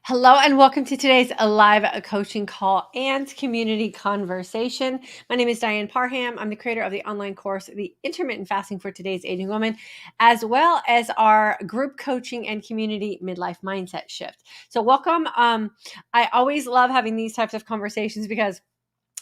Hello and welcome to today's live coaching call and community conversation. My name is Diane Parham. I'm the creator of the online course, The Intermittent Fasting for Today's Aging Woman, as well as our group coaching and community midlife mindset shift. So welcome. I always love having these types of conversations because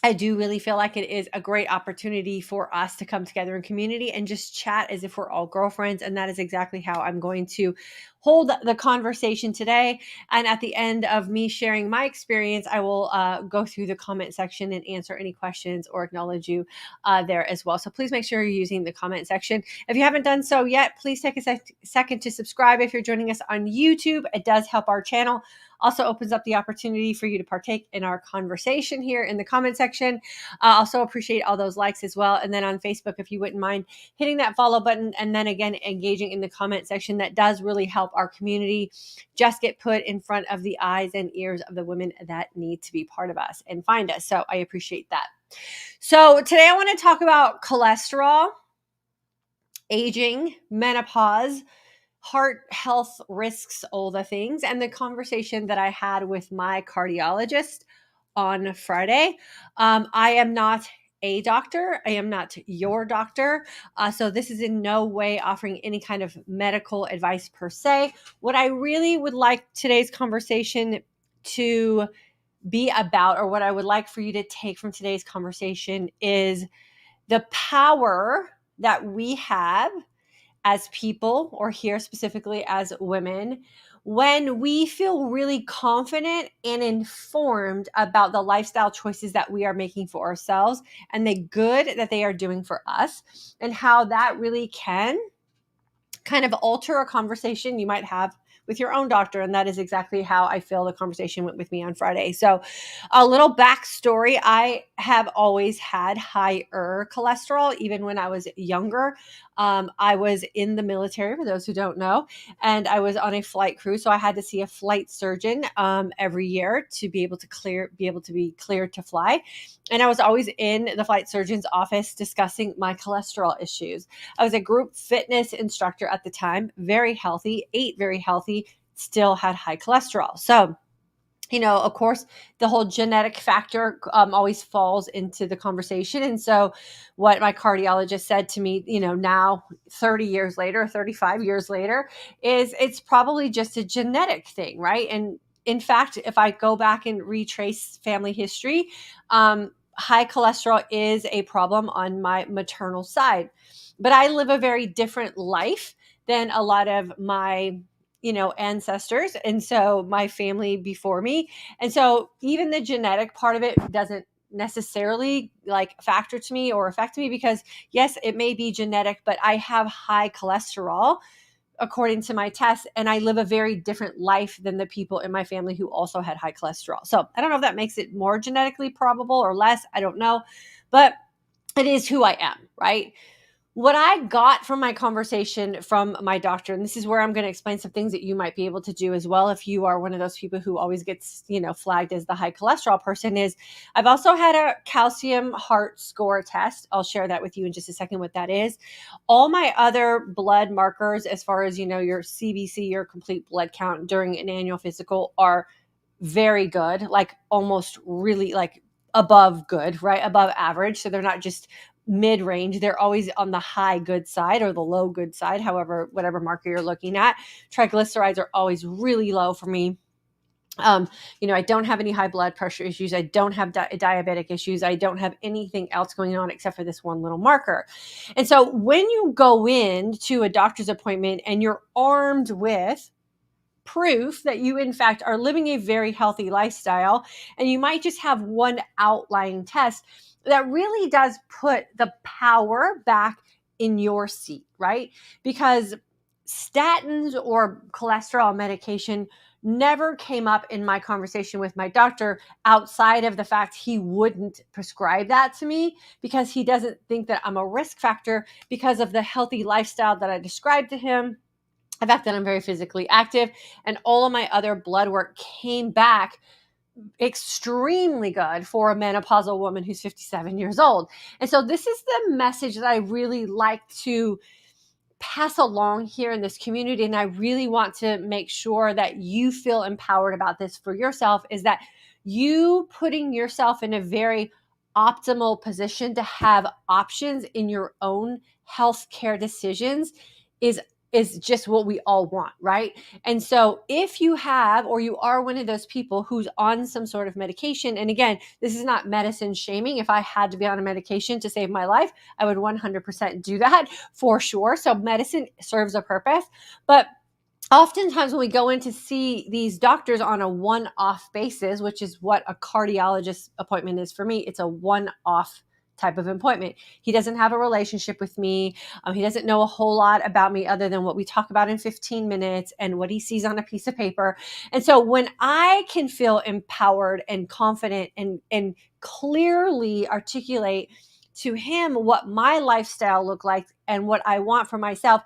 I do really feel like it is a great opportunity for us to come together in community and just chat as if we're all girlfriends. And that is exactly how I'm going to hold the conversation today. And at the end of me sharing my experience, I will go through the comment section and answer any questions or acknowledge you there as well. So please make sure you're using the comment section. If you haven't done so yet, please take a second to subscribe. If you're joining us on YouTube, it does help our channel. Also opens up the opportunity for you to partake in our conversation here in the comment section. Also appreciate all those likes as well. And then on Facebook, if you wouldn't mind hitting that follow button and then again, engaging in the comment section, that does really help our community just get put in front of the eyes and ears of the women that need to be part of us and find us. So I appreciate that. So today I want to talk about cholesterol, aging, menopause, heart health risks, all the things, and the conversation that I had with my cardiologist on Friday. I am not a doctor. I am not your doctor. So this is in no way offering any kind of medical advice per se. What I really would like today's conversation to be about, or what I would like for you to take from today's conversation, is the power that we have as people, or here specifically as women, when we feel really confident and informed about the lifestyle choices that we are making for ourselves and the good that they are doing for us, and how that really can kind of alter a conversation you might have with your own doctor. And that is exactly how I feel the conversation went with me on Friday. So a little backstory: I have always had higher cholesterol, even when I was younger. I was in the military, for those who don't know, and I was on a flight crew. So I had to see a flight surgeon every year to be able to be cleared to fly. And I was always in the flight surgeon's office discussing my cholesterol issues. I was a group fitness instructor at the time, very healthy, ate very healthy, still had high cholesterol. So, of course, the whole genetic factor always falls into the conversation. And so what my cardiologist said to me, now 30 years later, 35 years later, is it's probably just a genetic thing, right? And in fact, if I go back and retrace family history, high cholesterol is a problem on my maternal side. But I live a very different life than a lot of my ancestors, and so my family before me. And so even the genetic part of it doesn't necessarily factor to me or affect me, because yes, it may be genetic, but I have high cholesterol according to my tests, and I live a very different life than the people in my family who also had high cholesterol. So I don't know if that makes it more genetically probable or less. I don't know, but it is who I am, right? What I got from my conversation from my doctor, and this is where I'm going to explain some things that you might be able to do as well if you are one of those people who always gets, flagged as the high cholesterol person, is I've also had a calcium heart score test. I'll share that with you in just a second what that is. All my other blood markers, as far as, your CBC, your complete blood count during an annual physical, are very good, like almost really like above good, right? Above average. So they're not just mid-range, they're always on the high good side or the low good side, however, whatever marker you're looking at. Triglycerides are always really low for me. I don't have any high blood pressure issues. I don't have diabetic issues. I don't have anything else going on except for this one little marker. And so when you go into a doctor's appointment and you're armed with proof that you in fact are living a very healthy lifestyle, and you might just have one outlying test, that really does put the power back in your seat, right? Because statins or cholesterol medication never came up in my conversation with my doctor, outside of the fact he wouldn't prescribe that to me because he doesn't think that I'm a risk factor because of the healthy lifestyle that I described to him. The fact that I'm very physically active, and all of my other blood work came back extremely good for a menopausal woman who's 57 years old. And so this is the message that I really like to pass along here in this community, and I really want to make sure that you feel empowered about this for yourself, is that you putting yourself in a very optimal position to have options in your own healthcare decisions is just what we all want, right? And so if you have, or you are one of those people who's on some sort of medication, and again, this is not medicine shaming. If I had to be on a medication to save my life, I would 100% do that for sure. So medicine serves a purpose, but oftentimes when we go in to see these doctors on a one-off basis, which is what a cardiologist appointment is for me, it's a one-off type of appointment. He doesn't have a relationship with me. He doesn't know a whole lot about me other than what we talk about in 15 minutes and what he sees on a piece of paper. And so when I can feel empowered and confident and clearly articulate to him what my lifestyle looked like and what I want for myself,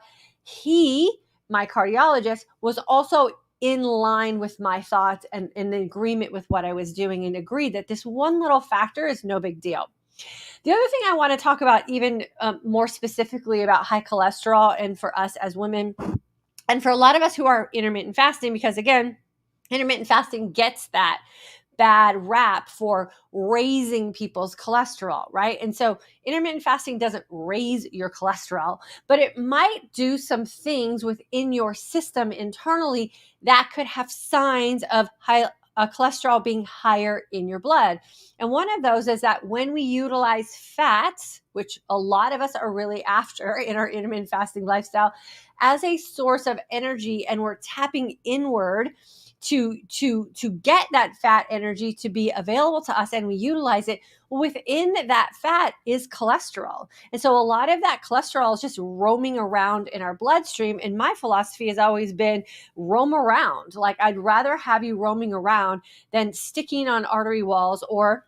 my cardiologist, was also in line with my thoughts and in agreement with what I was doing, and agreed that this one little factor is no big deal. The other thing I want to talk about, even more specifically about high cholesterol, and for us as women, and for a lot of us who are intermittent fasting, because again, intermittent fasting gets that bad rap for raising people's cholesterol, right? And so intermittent fasting doesn't raise your cholesterol, but it might do some things within your system internally that could have signs of high cholesterol being higher in your blood. And one of those is that when we utilize fats, which a lot of us are really after in our intermittent fasting lifestyle, as a source of energy, and we're tapping inward to get that fat energy to be available to us, and we utilize it, within that fat is cholesterol. And so a lot of that cholesterol is just roaming around in our bloodstream. And my philosophy has always been roam around. Like, I'd rather have you roaming around than sticking on artery walls or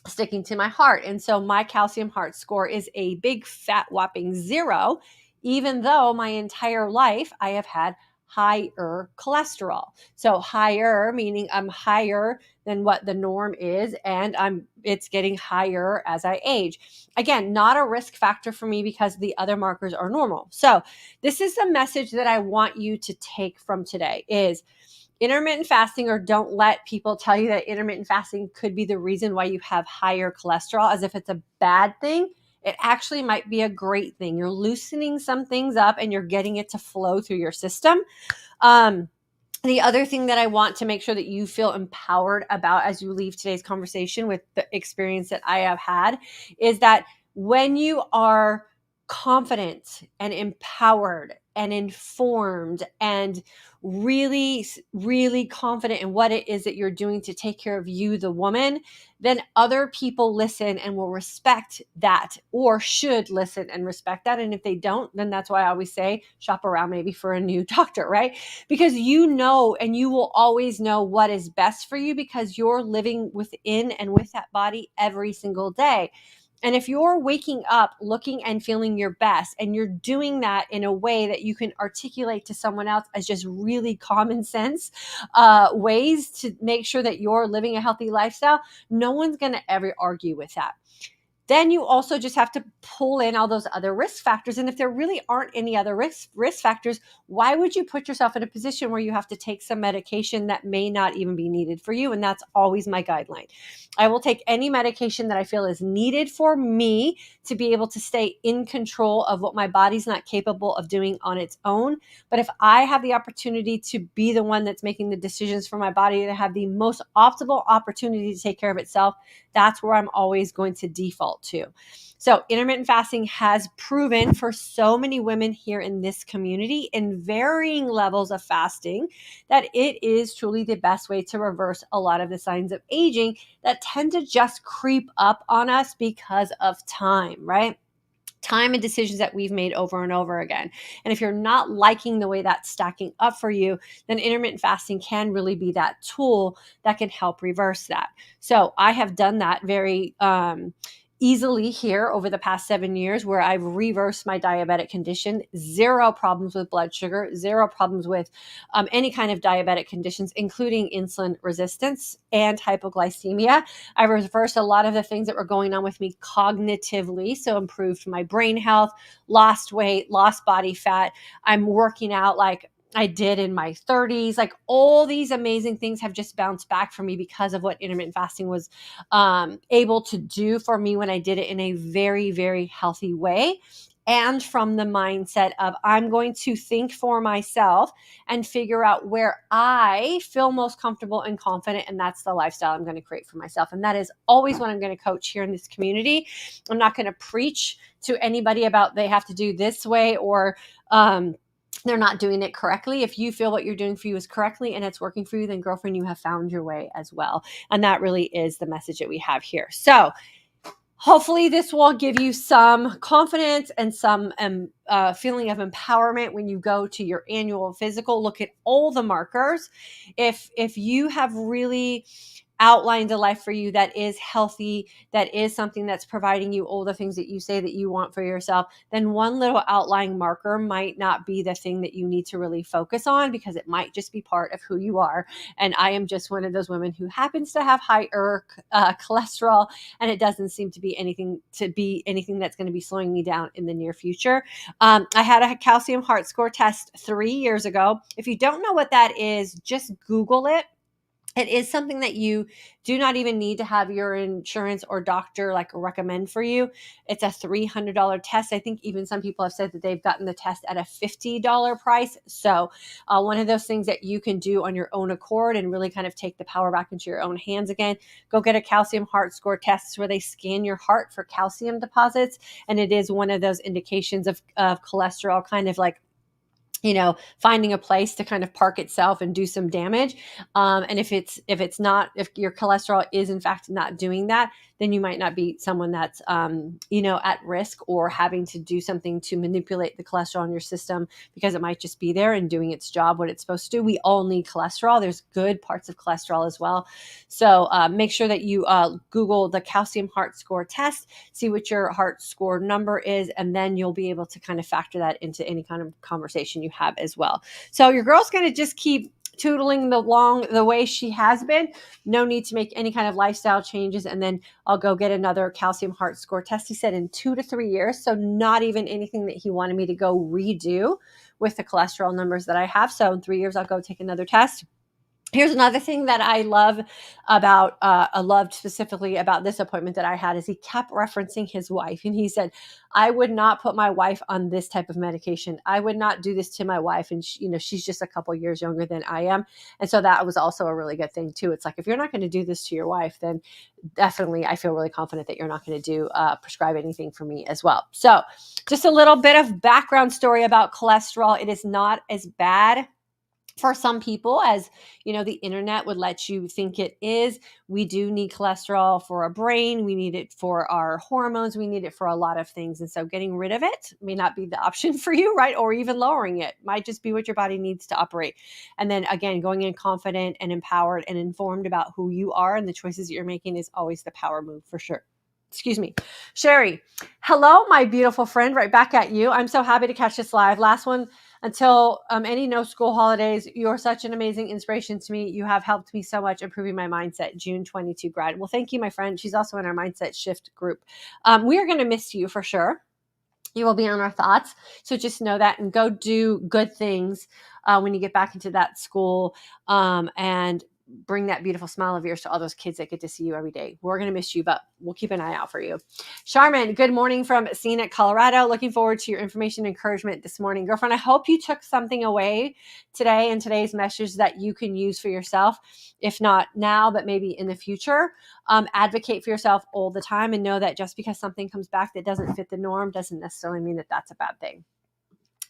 sticking to my heart. And so my calcium heart score is a big fat whopping 0, even though my entire life I have had higher cholesterol. So higher meaning I'm higher than what the norm is, and it's getting higher as I age. Again, not a risk factor for me because the other markers are normal. So this is the message that I want you to take from today is intermittent fasting, or don't let people tell you that intermittent fasting could be the reason why you have higher cholesterol as if it's a bad thing. It actually might be a great thing. You're loosening some things up and you're getting it to flow through your system. The other thing that I want to make sure that you feel empowered about as you leave today's conversation with the experience that I have had is that when you are confident and empowered and informed and really, really confident in what it is that you're doing to take care of you, the woman, then other people listen and will respect that, or should listen and respect that. And if they don't, then that's why I always say shop around maybe for a new doctor, right? Because you know, and you will always know what is best for you because you're living within and with that body every single day. And if you're waking up looking and feeling your best, and you're doing that in a way that you can articulate to someone else as just really common sense ways to make sure that you're living a healthy lifestyle, no one's going to ever argue with that. Then you also just have to pull in all those other risk factors. And if there really aren't any other risk factors, why would you put yourself in a position where you have to take some medication that may not even be needed for you? And that's always my guideline. I will take any medication that I feel is needed for me to be able to stay in control of what my body's not capable of doing on its own. But if I have the opportunity to be the one that's making the decisions for my body to have the most optimal opportunity to take care of itself, that's where I'm always going to default to. So intermittent fasting has proven for so many women here in this community in varying levels of fasting that it is truly the best way to reverse a lot of the signs of aging that tend to just creep up on us because of time, right? Time and decisions that we've made over and over again. And if you're not liking the way that's stacking up for you, then intermittent fasting can really be that tool that can help reverse that. So I have done that very easily here over the past 7 years where I've reversed my diabetic condition. Zero problems with blood sugar, zero problems with any kind of diabetic conditions, including insulin resistance and hypoglycemia. I reversed a lot of the things that were going on with me cognitively, so improved my brain health, lost weight, lost body fat. I'm working out like I did in my 30s. Like all these amazing things have just bounced back for me because of what intermittent fasting was able to do for me when I did it in a very, very healthy way. And from the mindset of I'm going to think for myself and figure out where I feel most comfortable and confident. And that's the lifestyle I'm going to create for myself. And that is always what I'm going to coach here in this community. I'm not going to preach to anybody about they have to do this way or they're not doing it correctly. If you feel what you're doing for you is correctly and it's working for you, then girlfriend, you have found your way as well. And that really is the message that we have here. So hopefully this will give you some confidence and some feeling of empowerment when you go to your annual physical. Look at all the markers. If you have really outlined a life for you that is healthy, that is something that's providing you all the things that you say that you want for yourself, then one little outlying marker might not be the thing that you need to really focus on because it might just be part of who you are. And I am just one of those women who happens to have higher cholesterol, and it doesn't seem to be anything that's going to be slowing me down in the near future. I had a calcium heart score test 3 years ago. If you don't know what that is, just Google it. It is something that you do not even need to have your insurance or doctor like recommend for you. It's a $300 test. I think even some people have said that they've gotten the test at a $50 price. So one of those things that you can do on your own accord and really kind of take the power back into your own hands again. Go get a calcium heart score test where they scan your heart for calcium deposits. And it is one of those indications of cholesterol kind of like finding a place to kind of park itself and do some damage. And if your cholesterol is in fact not doing that, then you might not be someone that's, at risk or having to do something to manipulate the cholesterol in your system because it might just be there and doing its job, what it's supposed to do. We all need cholesterol. There's good parts of cholesterol as well. So make sure that you Google the calcium heart score test, see what your heart score number is, and then you'll be able to kind of factor that into any kind of conversation you have as well. So your girl's going to just keep tootling the way she has been. No need to make any kind of lifestyle changes. And then I'll go get another calcium heart score test. He said in 2 to 3 years. So not even anything that he wanted me to go redo with the cholesterol numbers that I have. So in 3 years, I'll go take another test. Here's another thing that I loved specifically about this appointment that I had is he kept referencing his wife. And he said, I would not put my wife on this type of medication. I would not do this to my wife. And she's just a couple years younger than I am. And so that was also a really good thing too. It's like, if you're not going to do this to your wife, then definitely I feel really confident that you're not going to prescribe anything for me as well. So just a little bit of background story about cholesterol. It is not as bad for some people as the internet would let you think it is. We do need cholesterol for our brain. We need it for our hormones. We need it for a lot of things. And so getting rid of it may not be the option for you, right? Or even lowering it might just be what your body needs to operate. And then again, going in confident and empowered and informed about who you are and the choices that you're making is always the power move for sure. Excuse me. Sherry, hello, my beautiful friend, right back at you. I'm so happy to catch this live. Last one until any no school holidays. You're such an amazing inspiration to me. You have helped me so much improving my mindset. June 22 grad. Well, thank you, my friend. She's also in our Mindset Shift group. We are going to miss you for sure. You will be on our thoughts. So just know that and go do good things when you get back into that school and bring that beautiful smile of yours to all those kids that get to see you every day. We're going to miss you, but we'll keep an eye out for you. Charmin, good morning from scenic Colorado. Looking forward to your information and encouragement this morning. Girlfriend, I hope you took something away today in today's message that you can use for yourself. If not now, but maybe in the future. Advocate for yourself all the time and know that just because something comes back that doesn't fit the norm doesn't necessarily mean that that's a bad thing.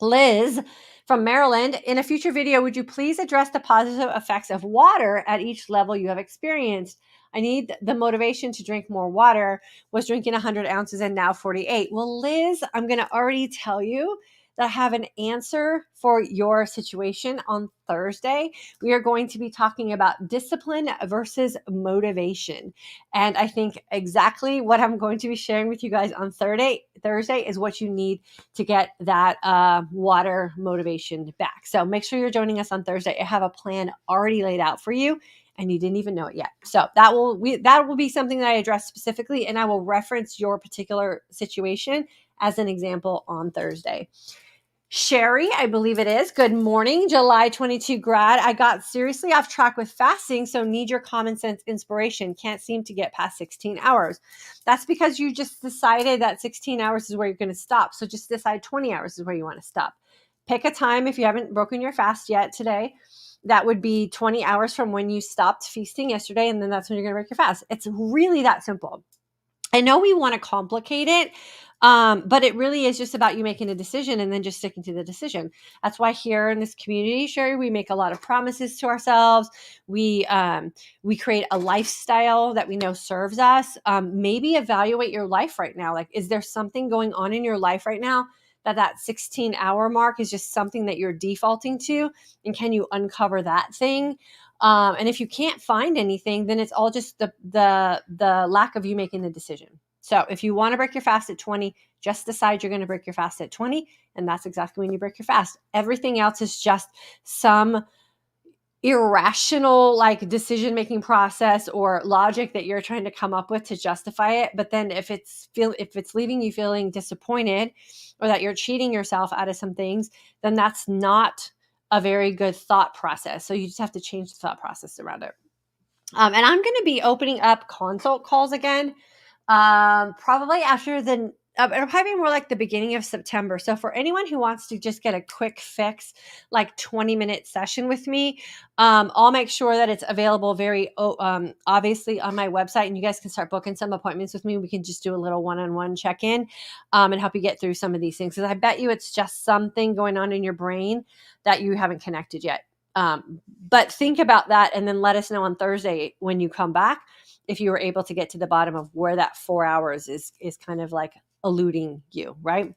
Liz from Maryland, in a future video, would you please address the positive effects of water at each level you have experienced? I need the motivation to drink more water. Was drinking 100 ounces and now 48. Well, Liz, I'm going to already tell you that have an answer for your situation on Thursday. We are going to be talking about discipline versus motivation. And I think exactly what I'm going to be sharing with you guys on Thursday is what you need to get that water motivation back. So make sure you're joining us on Thursday. I have a plan already laid out for you, and you didn't even know it yet. So that will be something that I address specifically, and I will reference your particular situation as an example on Thursday. Sherry, I believe it is. Good morning, July 22 grad. I got seriously off track with fasting, so need your common sense inspiration. Can't seem to get past 16 hours. That's because you just decided that 16 hours is where you're going to stop. So just decide 20 hours is where you want to stop. Pick a time if you haven't broken your fast yet today. That would be 20 hours from when you stopped feasting yesterday, and then that's when you're going to break your fast. It's really that simple. I know we want to complicate it, but it really is just about you making a decision and then just sticking to the decision. That's why here in this community, Sherry, we make a lot of promises to ourselves. We create a lifestyle that we know serves us. Maybe evaluate your life right now. Like, is there something going on in your life right now that 16-hour mark is just something that you're defaulting to? And can you uncover that thing? And if you can't find anything, then it's all just the lack of you making the decision. So if you want to break your fast at 20, just decide you're going to break your fast at 20, and that's exactly when you break your fast. Everything else is just some irrational like decision-making process or logic that you're trying to come up with to justify it. But then if it's leaving you feeling disappointed or that you're cheating yourself out of some things, then that's not a very good thought process. So you just have to change the thought process around it. And I'm going to be opening up consult calls again, probably after it'll probably be more like the beginning of September. So for anyone who wants to just get a quick fix, like 20-minute session with me, I'll make sure that it's available very obviously on my website, and you guys can start booking some appointments with me. We can just do a little one-on-one check-in and help you get through some of these things. Because I bet you it's just something going on in your brain that you haven't connected yet. But think about that and then let us know on Thursday when you come back if you were able to get to the bottom of where that 4 hours is kind of like eluding you, right?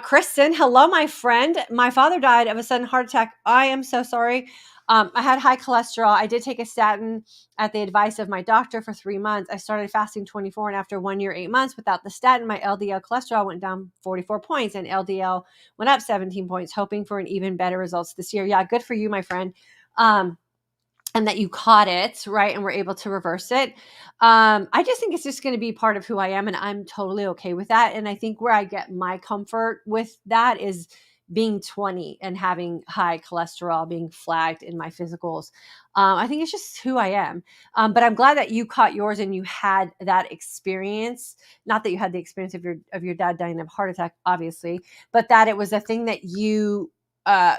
Kristen, hello, my friend. My father died of a sudden heart attack. I am so sorry. I had high cholesterol. I did take a statin at the advice of my doctor for 3 months. I started fasting 24, and after 1 year, 8 months without the statin, my LDL cholesterol went down 44 points and LDL went up 17 points, hoping for an even better results this year. Yeah, good for you, my friend. And that you caught it, right? And were able to reverse it. I just think it's just going to be part of who I am, and I'm totally okay with that. And I think where I get my comfort with that is being 20 and having high cholesterol being flagged in my physicals. I think it's just who I am. But I'm glad that you caught yours and you had that experience. Not that you had the experience of your dad dying of a heart attack, obviously, but that it was a thing that you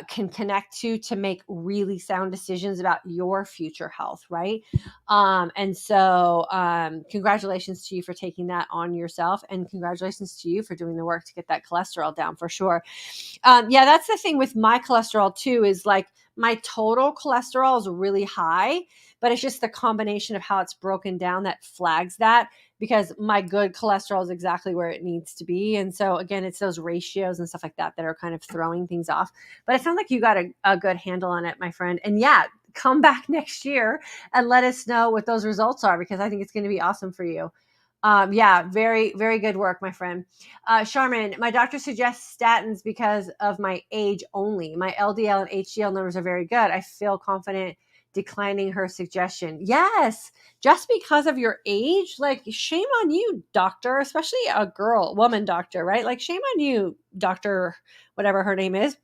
can connect to make really sound decisions about your future health, right? And so congratulations to you for taking that on yourself, and congratulations to you for doing the work to get that cholesterol down for sure. Yeah, that's the thing with my cholesterol too, is like my total cholesterol is really high, but it's just the combination of how it's broken down that flags that, because my good cholesterol is exactly where it needs to be. And so again, it's those ratios and stuff like that are kind of throwing things off. But it sounds like you got a good handle on it, my friend. And yeah, come back next year and let us know what those results are, because I think it's going to be awesome for you. Yeah, very, very good work, my friend. Charmin, my doctor suggests statins because of my age only. My LDL and HDL numbers are very good. I feel confident declining her suggestion. Yes, just because of your age, like shame on you, doctor, especially a woman doctor, right? Like shame on you, doctor, whatever her name is.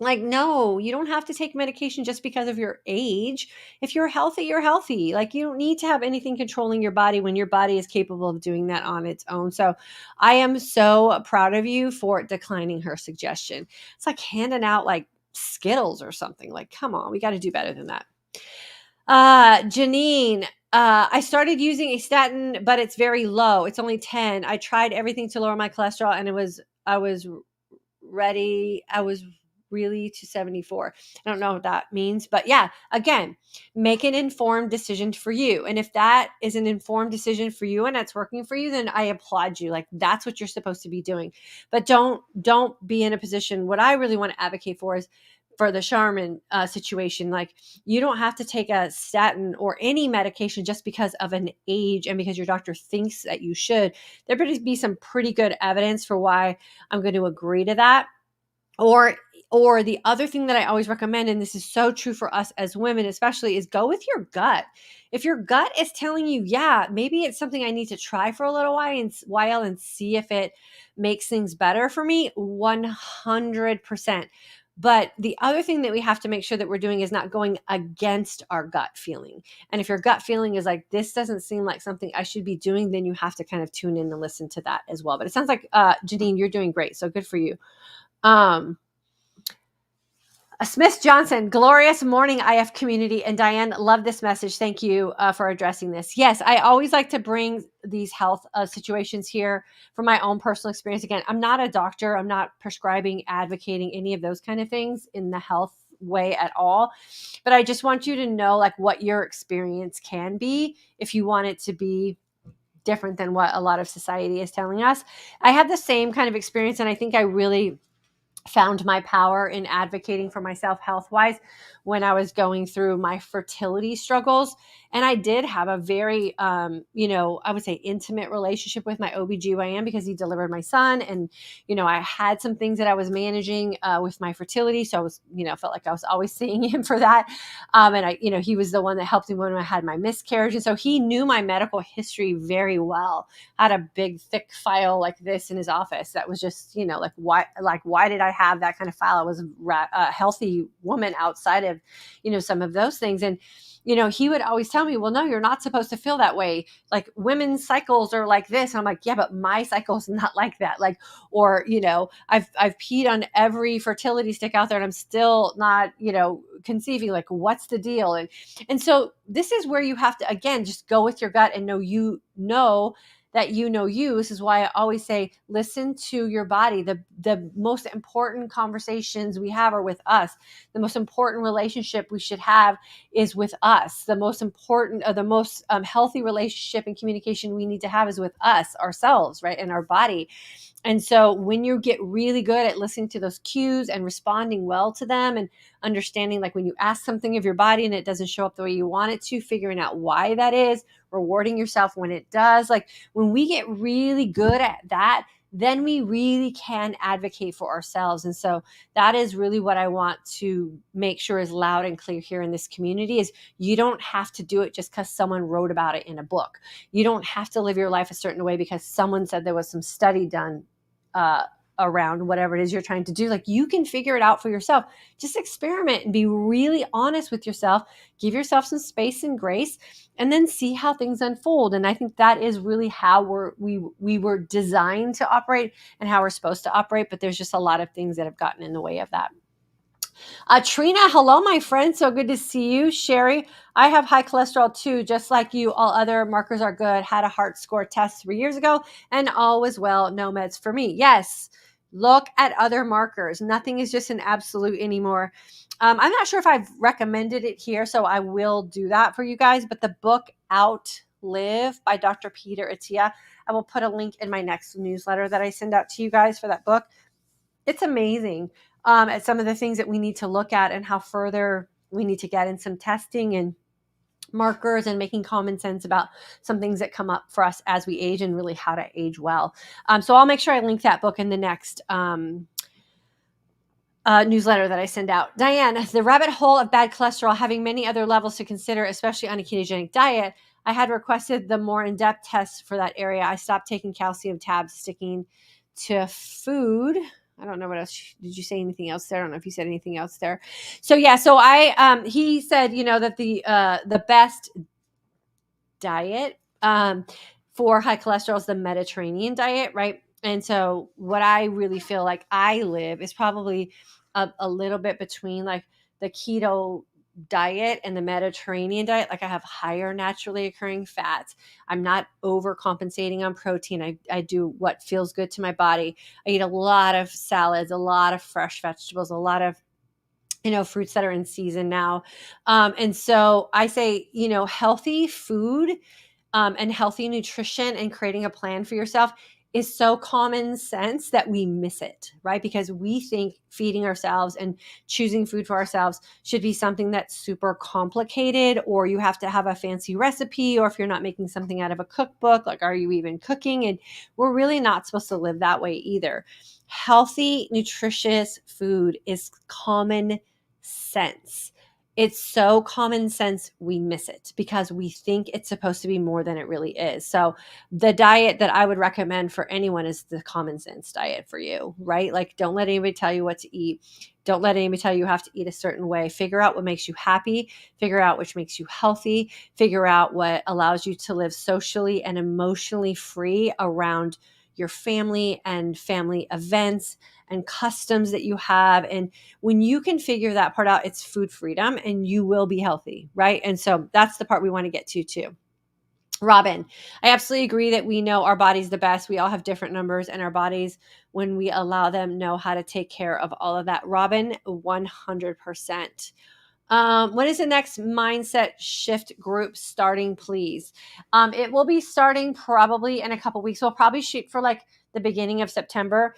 Like, no, you don't have to take medication just because of your age. If you're healthy, you're healthy. Like, you don't need to have anything controlling your body when your body is capable of doing that on its own. So I am so proud of you for declining her suggestion. It's like handing out like Skittles or something. Like, come on, we got to do better than that. Janine, I started using a statin, but it's very low. It's only 10. I tried everything to lower my cholesterol, and I was really to 74. I don't know what that means, but yeah, again, make an informed decision for you. And if that is an informed decision for you and that's working for you, then I applaud you. Like, that's what you're supposed to be doing. But don't be in a position. What I really want to advocate for is for the Charmin situation. Like, you don't have to take a statin or any medication just because of an age and because your doctor thinks that you should. There better be some pretty good evidence for why I'm going to agree to that. Or the other thing that I always recommend, and this is so true for us as women especially, is go with your gut. If your gut is telling you, yeah, maybe it's something I need to try for a little while and see if it makes things better for me, 100%. But the other thing that we have to make sure that we're doing is not going against our gut feeling. And if your gut feeling is like, this doesn't seem like something I should be doing, then you have to kind of tune in and listen to that as well. But it sounds like, Janine, you're doing great. So good for you. Smith Johnson, glorious morning, IF community. And Diane, love this message. Thank you for addressing this. Yes, I always like to bring these health situations here from my own personal experience. Again, I'm not a doctor. I'm not prescribing, advocating any of those kind of things in the health way at all. But I just want you to know like what your experience can be if you want it to be different than what a lot of society is telling us. I had the same kind of experience, and I think I really found my power in advocating for myself health-wise when I was going through my fertility struggles. And I did have a very, I would say intimate relationship with my OBGYN because he delivered my son. And, I had some things that I was managing with my fertility. So I was, felt like I was always seeing him for that. And he was the one that helped me when I had my miscarriage. And so he knew my medical history very well. I had a big, thick file like this in his office that was just, why did I have that kind of file? I was a healthy woman outside of, some of those things. And, he would always tell me, well, no, you're not supposed to feel that way. Like, women's cycles are like this. And I'm like, yeah, but my cycle is not like that. Like, or, I've peed on every fertility stick out there and I'm still not, conceiving. Like, what's the deal? And so this is where you have to, again, just go with your gut and know that you. This is why I always say, listen to your body. The most important conversations we have are with us. The most important relationship we should have is with us. The most important, or the most healthy relationship and communication we need to have is with us, ourselves, right? And our body. And so when you get really good at listening to those cues and responding well to them and understanding, like when you ask something of your body and it doesn't show up the way you want it to, figuring out why that is, rewarding yourself when it does. Like, when we get really good at that, then we really can advocate for ourselves. And so that is really what I want to make sure is loud and clear here in this community is you don't have to do it just because someone wrote about it in a book. You don't have to live your life a certain way because someone said there was some study done around whatever it is you're trying to do. Like, you can figure it out for yourself. Just experiment and be really honest with yourself. Give yourself some space and grace, and then see how things unfold. And I think that is really how we were designed to operate and how we're supposed to operate. But there's just a lot of things that have gotten in the way of that. Trina, hello, my friend. So good to see you. Sherry, I have high cholesterol too, just like you. All other markers are good. Had a heart score test 3 years ago and all was well. No meds for me. Yes. Look at other markers. Nothing is just an absolute anymore. I'm not sure if I've recommended it here, so I will do that for you guys. But the book Outlive by Dr. Peter Attia, I will put a link in my next newsletter that I send out to you guys for that book. It's amazing at some of the things that we need to look at and how further we need to get in some testing and markers and making common sense about some things that come up for us as we age and really how to age well. So I'll make sure I link that book in the next newsletter that I send out. Diane, the rabbit hole of bad cholesterol, having many other levels to consider, especially on a ketogenic diet. I had requested the more in-depth tests for that area. I stopped taking calcium tabs, sticking to food. I don't know what else. Did you say anything else there? I don't know if you said anything else there. So yeah, so he said, that the best diet for high cholesterol is the Mediterranean diet, right? And so what I really feel like I live is probably a little bit between like the keto diet and the Mediterranean diet. Like, I have higher naturally occurring fats. I'm not overcompensating on protein. I do what feels good to my body. I eat a lot of salads, a lot of fresh vegetables, a lot of fruits that are in season now. And so I say, healthy food and healthy nutrition and creating a plan for yourself is so common sense that we miss it, right? Because we think feeding ourselves and choosing food for ourselves should be something that's super complicated, or you have to have a fancy recipe, or if you're not making something out of a cookbook, like, are you even cooking? And we're really not supposed to live that way either. Healthy, nutritious food is common sense. It's so common sense we miss it because we think it's supposed to be more than it really is. So the diet that I would recommend for anyone is the common sense diet for you, right? Like, don't let anybody tell you what to eat. Don't let anybody tell you have to eat a certain way. Figure out what makes you happy. Figure out which makes you healthy. Figure out what allows you to live socially and emotionally free around your family and family events and customs that you have. And when you can figure that part out, it's food freedom and you will be healthy, right? And so that's the part we want to get to too. Robin, I absolutely agree that we know our body's the best. We all have different numbers in our bodies when we allow them know how to take care of all of that. Robin, 100%. When is the next mindset shift group starting, please? It will be starting probably in a couple weeks. We'll probably shoot for like the beginning of September.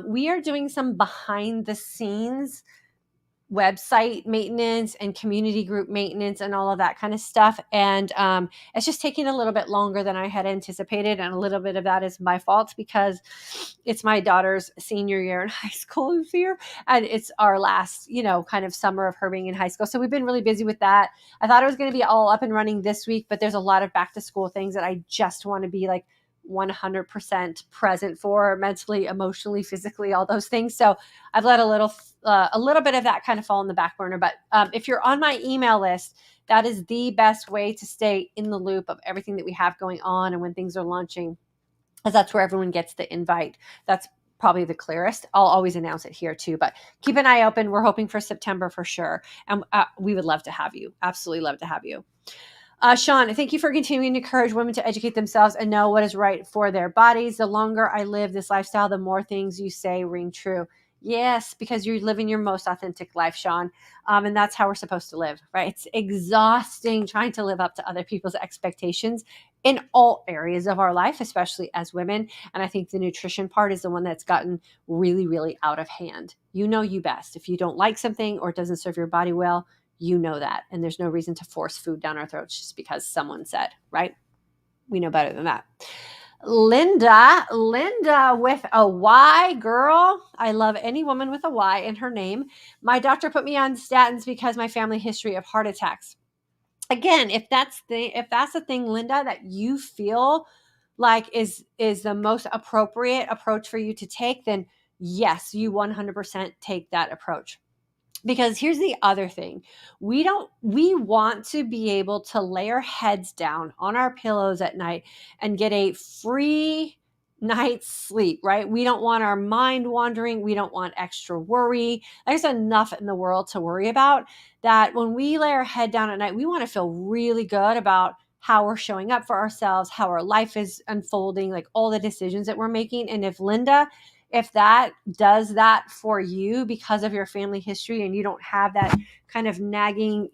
We are doing some behind the scenes website maintenance and community group maintenance and all of that kind of stuff. And it's just taking a little bit longer than I had anticipated. And a little bit of that is my fault because it's my daughter's senior year in high school this year. And it's our last, kind of summer of her being in high school. So we've been really busy with that. I thought it was going to be all up and running this week, but there's a lot of back to school things that I just want to be like 100% present for, mentally, emotionally, physically, all those things. So I've let a little bit of that kind of fall in the back burner. But if you're on my email list, that is the best way to stay in the loop of everything that we have going on and when things are launching, because that's where everyone gets the invite. That's probably the clearest. I'll always announce it here too, but keep an eye open. We're hoping for September for sure. And we would love to have you. Absolutely love to have you. Sean, thank you for continuing to encourage women to educate themselves and know what is right for their bodies. The longer I live this lifestyle, the more things you say ring true. Yes, because you're living your most authentic life, Sean. And that's how we're supposed to live, right? It's exhausting trying to live up to other people's expectations in all areas of our life, especially as women. And I think the nutrition part is the one that's gotten really, really out of hand. You know you best. If you don't like something or it doesn't serve your body well, you know that. And there's no reason to force food down our throats just because someone said, right? We know better than that. Linda with a Y, girl. I love any woman with a Y in her name. My doctor put me on statins because my family history of heart attacks. Again, if that's the thing, Linda, that you feel like is the most appropriate approach for you to take, then yes, you 100% take that approach. Because here's the other thing. We want to be able to lay our heads down on our pillows at night and get a free night's sleep, right? We don't want our mind wandering. We don't want extra worry. There's enough in the world to worry about that when we lay our head down at night, we want to feel really good about how we're showing up for ourselves, how our life is unfolding, like all the decisions that we're making. And if that does that for you because of your family history and you don't have that kind of nagging,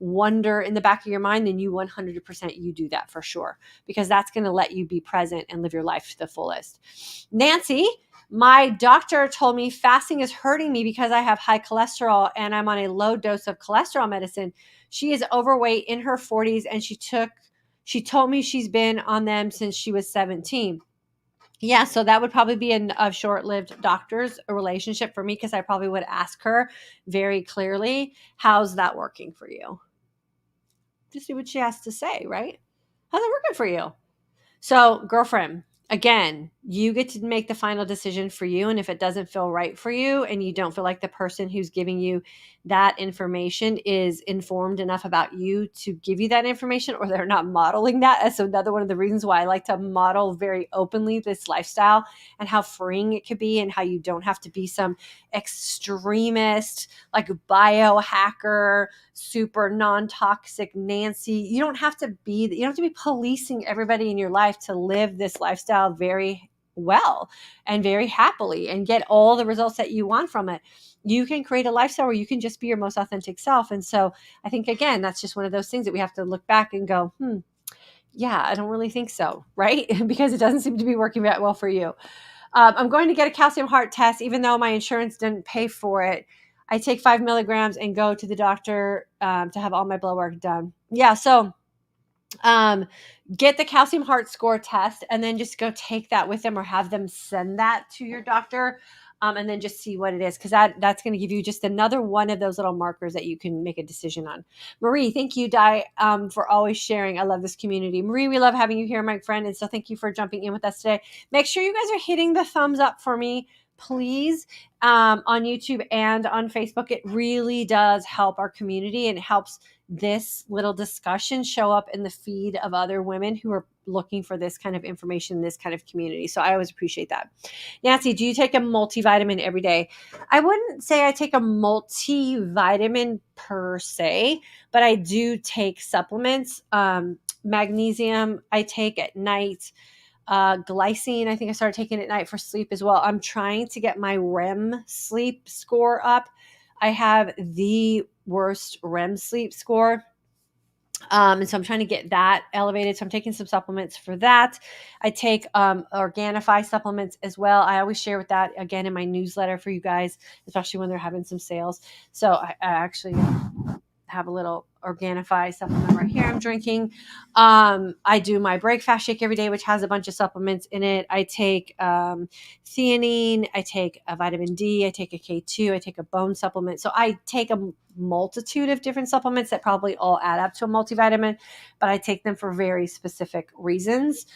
wonder in the back of your mind, then you 100% you do that for sure, because that's going to let you be present and live your life to the fullest. Nancy, my doctor told me fasting is hurting me because I have high cholesterol and I'm on a low dose of cholesterol medicine. She is overweight, in her 40s, and she told me she's been on them since she was 17. Yeah, so that would probably be a short-lived doctor's relationship for me, because I probably would ask her very clearly, how's that working for you? Just see what she has to say, right? How's it working for you? So, girlfriend, again, you get to make the final decision for you. And if it doesn't feel right for you and you don't feel like the person who's giving you that information is informed enough about you to give you that information, or they're not modeling that, that's another one of the reasons why I like to model very openly this lifestyle and how freeing it could be, and how you don't have to be some extremist, like biohacker, super non-toxic Nancy. You don't have to be policing everybody in your life to live this lifestyle very well and very happily and get all the results that you want from it. You can create a lifestyle where you can just be your most authentic self. And so I think, again, that's just one of those things that we have to look back and go, yeah, I don't really think so, right? Because it doesn't seem to be working that well for you. I'm going to get a calcium heart test, even though my insurance didn't pay for it. I take 5 milligrams and go to the doctor to have all my blood work done. Yeah, so um, get the calcium heart score test and then just go take that with them or have them send that to your doctor. And then just see what it is, because that's going to give you just another one of those little markers that you can make a decision on. Marie, thank you, Di, for always sharing. I love this community. Marie, we love having you here, my friend. And so thank you for jumping in with us today. Make sure you guys are hitting the thumbs up for me, please, on YouTube and on Facebook. It really does help our community and helps this little discussion show up in the feed of other women who are looking for this kind of information, this kind of community. So I always appreciate that. Nancy, do you take a multivitamin every day? I wouldn't say I take a multivitamin per se, but I do take supplements. Magnesium I take at night. Glycine, I think I started taking at night for sleep as well. I'm trying to get my REM sleep score up. I have the worst REM sleep score. And so I'm trying to get that elevated. So I'm taking some supplements for that. I take Organifi supplements as well. I always share with that again in my newsletter for you guys, especially when they're having some sales. So I actually have a little Organifi supplement right here I'm drinking. I do my break fast shake every day, which has a bunch of supplements in it. I take theanine, I take a vitamin D, I take a K2, I take a bone supplement. So I take a multitude of different supplements that probably all add up to a multivitamin, but I take them for very specific reasons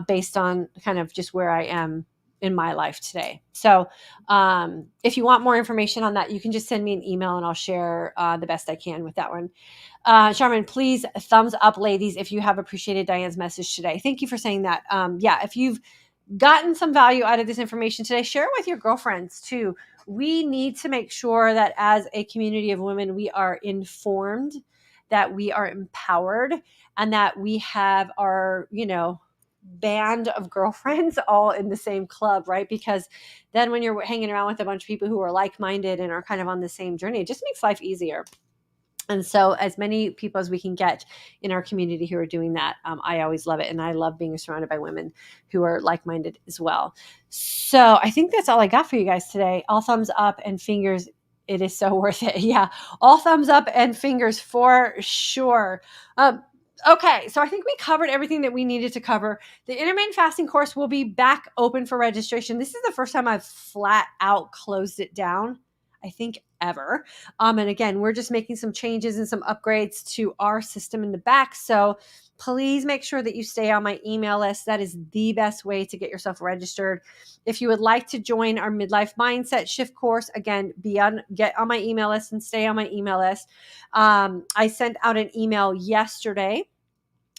based on kind of just where I am in my life today. So if you want more information on that, you can just send me an email and I'll share the best I can with that one. Charmin, please thumbs up, ladies, if you have appreciated Diane's message today. Thank you for saying that. Yeah, if you've gotten some value out of this information today, share it with your girlfriends too. We need to make sure that as a community of women, we are informed, that we are empowered, and that we have our, band of girlfriends all in the same club, right? Because then when you're hanging around with a bunch of people who are like-minded and are kind of on the same journey, it just makes life easier. And so as many people as we can get in our community who are doing that, I always love it. And I love being surrounded by women who are like-minded as well. So I think that's all I got for you guys today. All thumbs up and fingers. It is so worth it. Yeah. All thumbs up and fingers for sure. Okay, so I think we covered everything that we needed to cover. The intermittent fasting course will be back open for registration. This is the first time I've flat out closed it down, I think, ever. And again, we're just making some changes and some upgrades to our system in the back. So please make sure that you stay on my email list. That is the best way to get yourself registered. If you would like to join our midlife mindset shift course, again, get on my email list and stay on my email list. I sent out an email yesterday.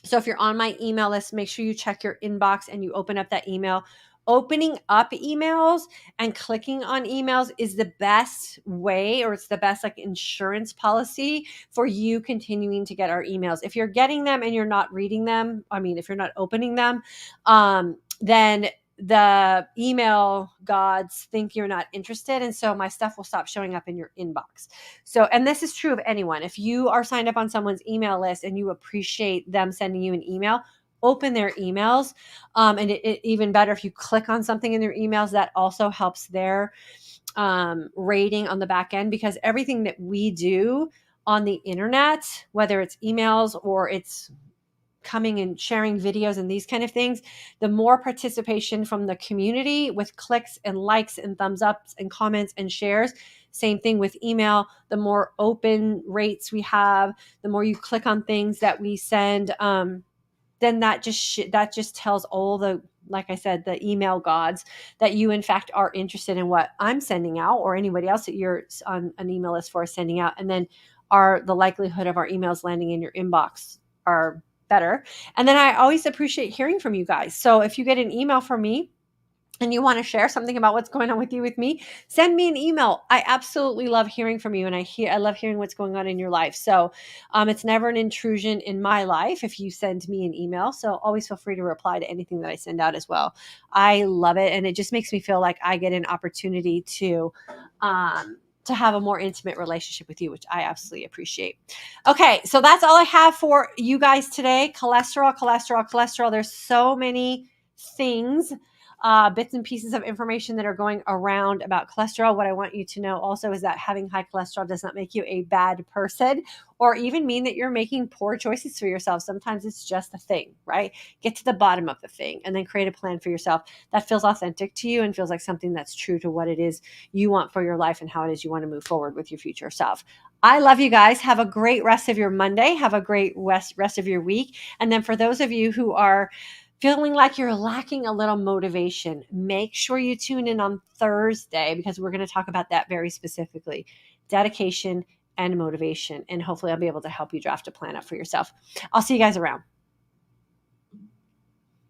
So if you're on my email list, make sure you check your inbox and you open up that email. Opening up emails and clicking on emails is the best way, or it's the best insurance policy for you continuing to get our emails. If you're getting them and you're not reading them, if you're not opening them, then the email gods think you're not interested. And so my stuff will stop showing up in your inbox. So, and this is true of anyone. If you are signed up on someone's email list and you appreciate them sending you an email, open their emails. And it even better if you click on something in their emails, that also helps their rating on the back end, because everything that we do on the internet, whether it's emails or it's coming and sharing videos and these kind of things, the more participation from the community with clicks and likes and thumbs ups and comments and shares. Same thing with email. The more open rates we have, the more you click on things that we send, then that just tells all the, like I said, the email gods that you in fact are interested in what I'm sending out, or anybody else that you're on an email list for sending out. And then the likelihood of our emails landing in your inbox are better. And then I always appreciate hearing from you guys. So if you get an email from me and you want to share something about what's going on with you with me, send me an email. I absolutely love hearing from you, and I love hearing what's going on in your life. So it's never an intrusion in my life if you send me an email. So always feel free to reply to anything that I send out as well. I love it, and it just makes me feel like I get an opportunity to have a more intimate relationship with you, which I absolutely appreciate. Okay, so that's all I have for you guys today. Cholesterol, cholesterol, cholesterol. There's so many things, bits and pieces of information that are going around about cholesterol. What I want you to know also is that having high cholesterol does not make you a bad person or even mean that you're making poor choices for yourself. Sometimes it's just a thing, right? Get to the bottom of the thing and then create a plan for yourself that feels authentic to you and feels like something that's true to what it is you want for your life and how it is you want to move forward with your future self. I love you guys. Have a great rest of your Monday. Have a great rest of your week. And then for those of you who are feeling like you're lacking a little motivation, make sure you tune in on Thursday because we're going to talk about that very specifically. Dedication and motivation. And hopefully I'll be able to help you draft a plan up for yourself. I'll see you guys around.